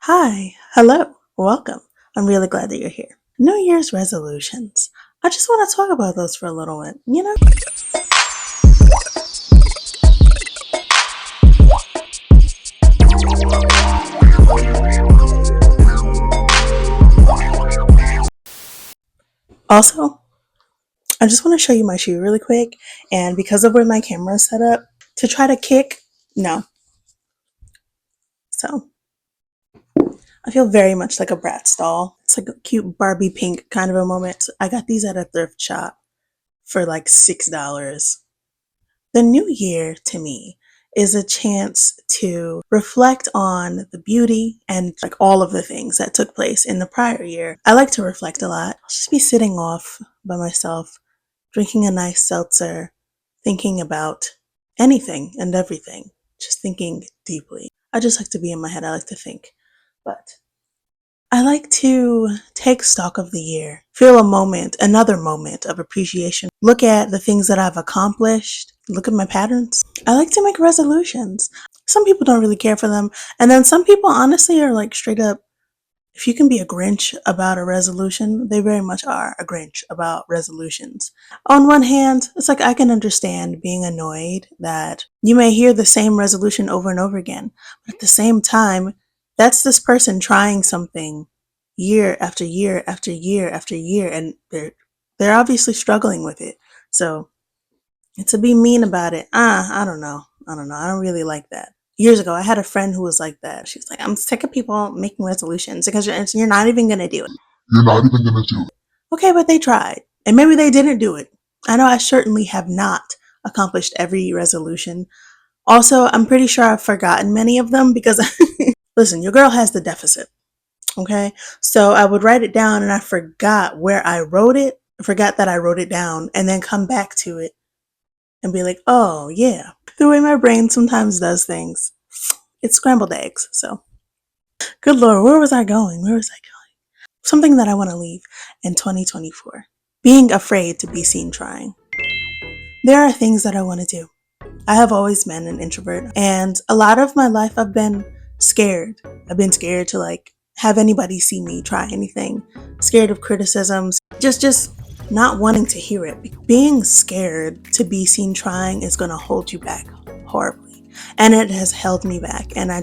Hi, hello, welcome. I'm really glad that you're here. New Year's resolutions. I just want to talk about those for a little bit. Also, I just want to show you my shoe really quick, and because of where my camera is set up, to try to kick, no. So, I feel very much like a Bratz doll. It's like a cute Barbie pink kind of a moment. I got these at a thrift shop for like $6. The new year to me is a chance to reflect on the beauty and like all of the things that took place in the prior year. I like to reflect a lot. I'll just be sitting off by myself, drinking a nice seltzer, thinking about anything and everything, just thinking deeply. I just like to be in my head. I like to think. But I like to take stock of the year, feel another moment of appreciation, look at the things that I've accomplished, look at my patterns. I like to make resolutions. Some people don't really care for them. And then some people honestly are like straight up, if you can be a Grinch about a resolution, they very much are a Grinch about resolutions. On one hand, it's like I can understand being annoyed that you may hear the same resolution over and over again. But at the same time, that's this person trying something year after year after year after year, and they're obviously struggling with it. So to be mean about it, I don't know. I don't know. I don't really like that. Years ago, I had a friend who was like that. She was like, I'm sick of people making resolutions because you're not even going to do it. You're not even gonna do it. Okay, but they tried. And maybe they didn't do it. I know I certainly have not accomplished every resolution. Also, I'm pretty sure I've forgotten many of them because, listen, your girl has the deficit. Okay. So I would write it down and I forgot where I wrote it, forgot that I wrote it down, and then come back to it and be like, oh, yeah. The way my brain sometimes does things, it's scrambled eggs. So, good Lord, where was I going? Where was I going? Something that I want to leave in 2024. Being afraid to be seen trying. There are things that I want to do. I have always been an introvert, and a lot of my life I've been scared. I've been scared to like have anybody see me try anything. Scared of criticisms, just not wanting to hear it. Being scared to be seen trying is going to hold you back horribly, and it has held me back, and I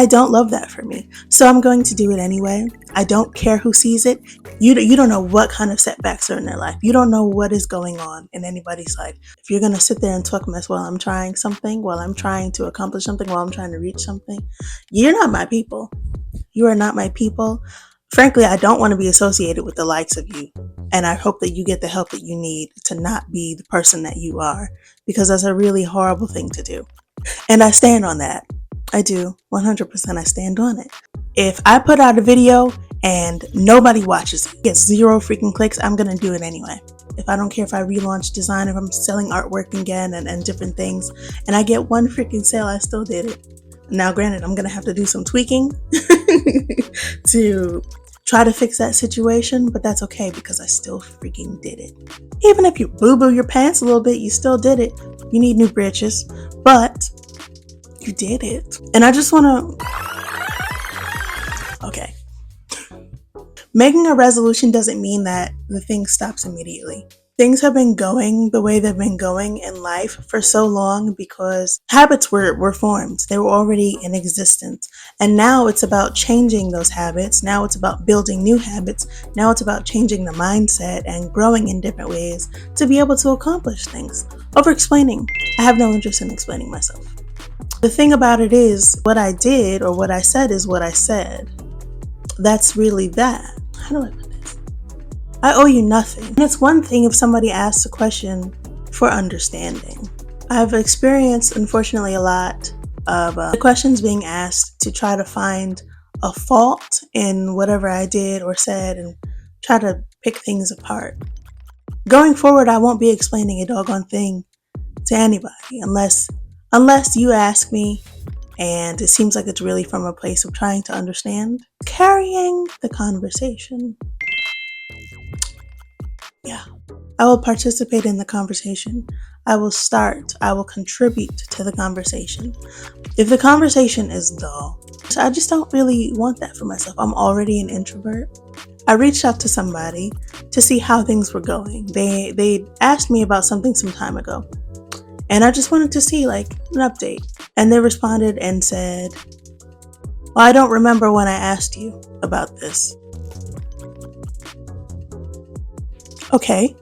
don't love that for me. So I'm going to do it anyway. I don't care who sees it. You don't know what kind of setbacks are in their life. You don't know what is going on in anybody's life. If you're going to sit there and talk mess while I'm trying something, while I'm trying to accomplish something, while I'm trying to reach something, you're not my people. You are not my people. Frankly, I don't want to be associated with the likes of you. And I hope that you get the help that you need to not be the person that you are, because that's a really horrible thing to do. And I stand on that. I do. 100% I stand on it. If I put out a video and nobody watches it, gets 0 freaking clicks, I'm going to do it anyway. If I don't care if I relaunch design, if I'm selling artwork again and different things, and I get 1 freaking sale, I still did it. Now, granted, I'm going to have to do some tweaking to try to fix that situation, but that's okay because I still freaking did it. Even if you boo-boo your pants a little bit, you still did it. You need new britches, but you did it. And I just want to, okay. Making a resolution doesn't mean that the thing stops immediately. Things have been going the way they've been going in life for so long because habits were formed. They were already in existence. And now it's about changing those habits. Now it's about building new habits. Now it's about changing the mindset and growing in different ways to be able to accomplish things. Over explaining. I have no interest in explaining myself. The thing about it is, what I did or what I said is what I said. That's really that. How do I put this? I owe you nothing. And it's one thing if somebody asks a question for understanding. I've experienced, unfortunately, a lot of the questions being asked to try to find a fault in whatever I did or said and try to pick things apart. Going forward, I won't be explaining a doggone thing to anybody unless you ask me and it seems like it's really from a place of trying to understand. Carrying the conversation. Yeah. I will participate in the conversation. I will contribute to the conversation. If the conversation is dull, So I just don't really want that for myself. I'm already an introvert. I reached out to somebody to see how things were going. They asked me about something some time ago, and I just wanted to see like an update. And they responded and said, "Well, I don't remember when I asked you about this." Okay.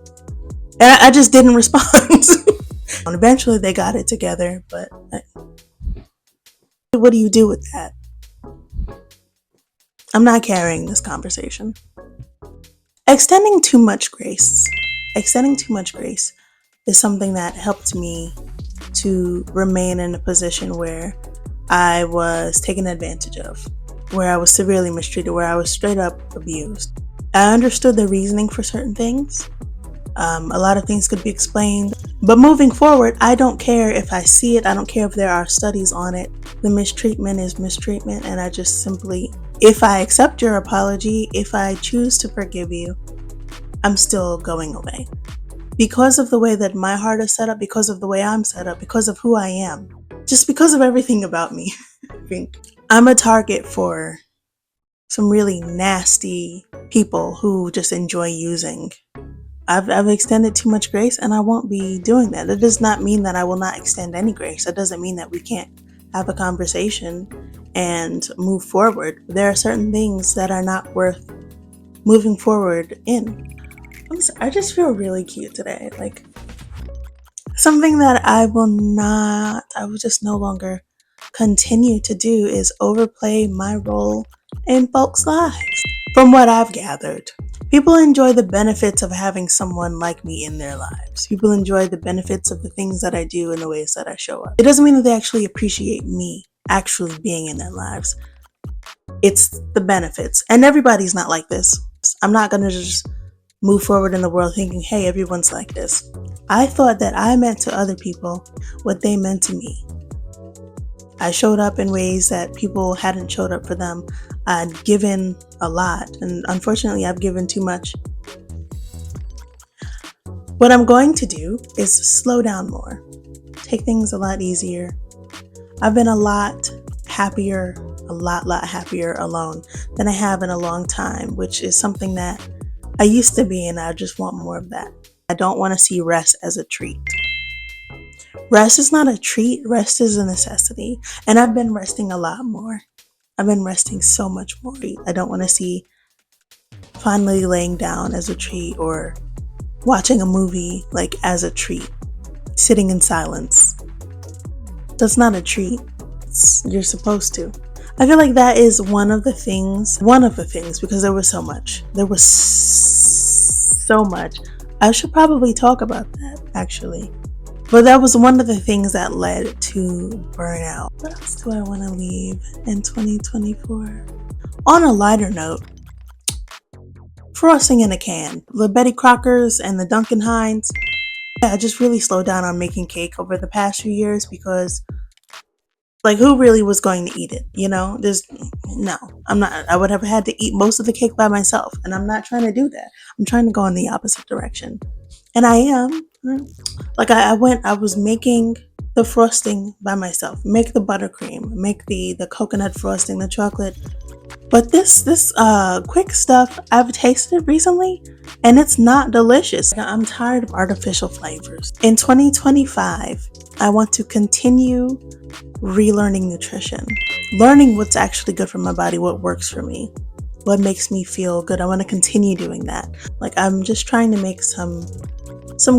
And I just didn't respond. And eventually they got it together, but what do you do with that? I'm not carrying this conversation. Extending too much grace. Extending too much grace is something that helped me to remain in a position where I was taken advantage of, where I was severely mistreated, where I was straight up abused. I understood the reasoning for certain things. A lot of things could be explained. But moving forward, I don't care if I see it. I don't care if there are studies on it. The mistreatment is mistreatment. And I just simply, if I accept your apology, if I choose to forgive you, I'm still going away. Because of the way that my heart is set up, because of the way I'm set up, because of who I am, just because of everything about me, I think I'm a target for some really nasty people who just enjoy using. I've extended too much grace, and I won't be doing that. That does not mean that I will not extend any grace. That doesn't mean that we can't have a conversation and move forward. There are certain things that are not worth moving forward in. I just feel really cute today. Like, something that I will just no longer continue to do is overplay my role in folks' lives. From what I've gathered, people enjoy the benefits of having someone like me in their lives. People enjoy the benefits of the things that I do and the ways that I show up. It doesn't mean that they actually appreciate me actually being in their lives. It's the benefits. And everybody's not like this. I'm not going to just move forward in the world thinking, hey, everyone's like this. I thought that I meant to other people what they meant to me. I showed up in ways that people hadn't showed up for them. I'd given a lot, and unfortunately, I've given too much. What I'm going to do is slow down more, take things a lot easier. I've been a lot happier alone than I have in a long time, which is something that I used to be, and I just want more of that. I don't want to see rest as a treat. Rest is not a treat, rest is a necessity. And I've been resting a lot more. I've been resting so much more. I don't want to see finally laying down as a treat or watching a movie like as a treat. Sitting in silence. That's not a treat. You're supposed to. I feel like that is one of the things, because there was so much. There was so much. I should probably talk about that, actually. But that was one of the things that led to burnout. What else do I want to leave in 2024? On a lighter note, frosting in a can. The Betty Crockers and the Duncan Hines. I just really slowed down on making cake over the past few years because, like, who really was going to eat it? I would have had to eat most of the cake by myself, and I'm not trying to do that. I'm trying to go in the opposite direction. And I am. Like, I was making the frosting by myself, make the buttercream, make the coconut frosting, the chocolate. But this quick stuff, I've tasted recently, and it's not delicious. I'm tired of artificial flavors. In 2025, I want to continue relearning nutrition, learning what's actually good for my body, what works for me, what makes me feel good. I want to continue doing that. Like, I'm just trying to make some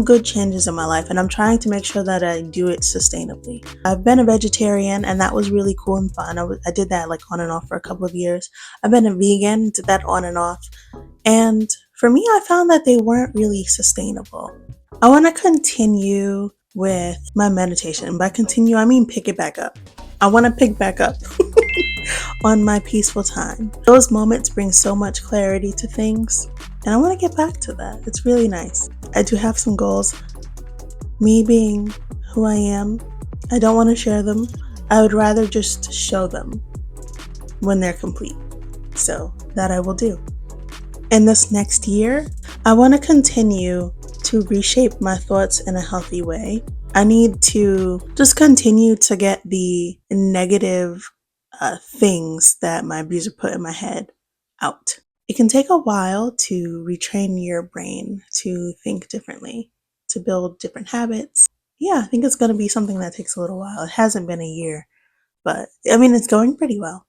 good changes in my life, and I'm trying to make sure that I do it sustainably. I've been a vegetarian, and that was really cool and fun. I did that like on and off for a couple of years. I've been a vegan, did that on and off. And for me, I found that they weren't really sustainable. I want to continue with my meditation. And by continue, I mean pick it back up. I want to pick back up on my peaceful time. Those moments bring so much clarity to things, and I want to get back to that. It's really nice. I do have some goals. Me being who I am, I don't want to share them. I would rather just show them when they're complete. So that I will do. In this next year, I want to continue to reshape my thoughts in a healthy way. I need to just continue to get the negative things that my abuser put in my head out. It can take a while to retrain your brain to think differently, to build different habits. Yeah, I think it's going to be something that takes a little while. It hasn't been a year, but I mean, it's going pretty well.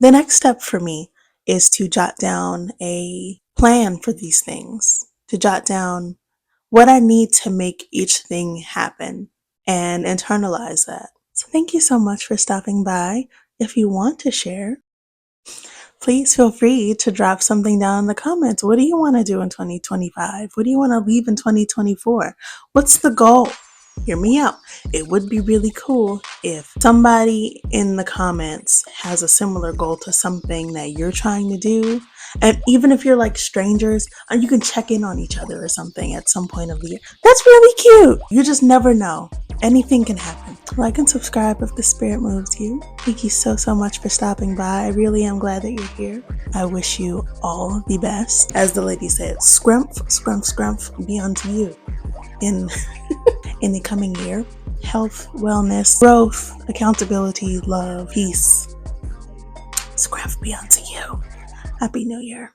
The next step for me is to jot down a plan for these things, to jot down what I need to make each thing happen and internalize that. So, thank you so much for stopping by. If you want to share, please feel free to drop something down in the comments. What do you want to do in 2025? What do you want to leave in 2024? What's the goal? Hear me out. It would be really cool if somebody in the comments has a similar goal to something that you're trying to do. And even if you're like strangers, you can check in on each other or something at some point of the year. That's really cute. You just never know. Anything can happen. Like and subscribe if the spirit moves you. Thank you so much for stopping by. I really am glad that you're here. I wish you all the best. As the lady said, scrumph, scrumph, scrumph, be unto you in in the coming year. Health, wellness, growth, accountability, love, peace. Scrumph be unto you. Happy New Year.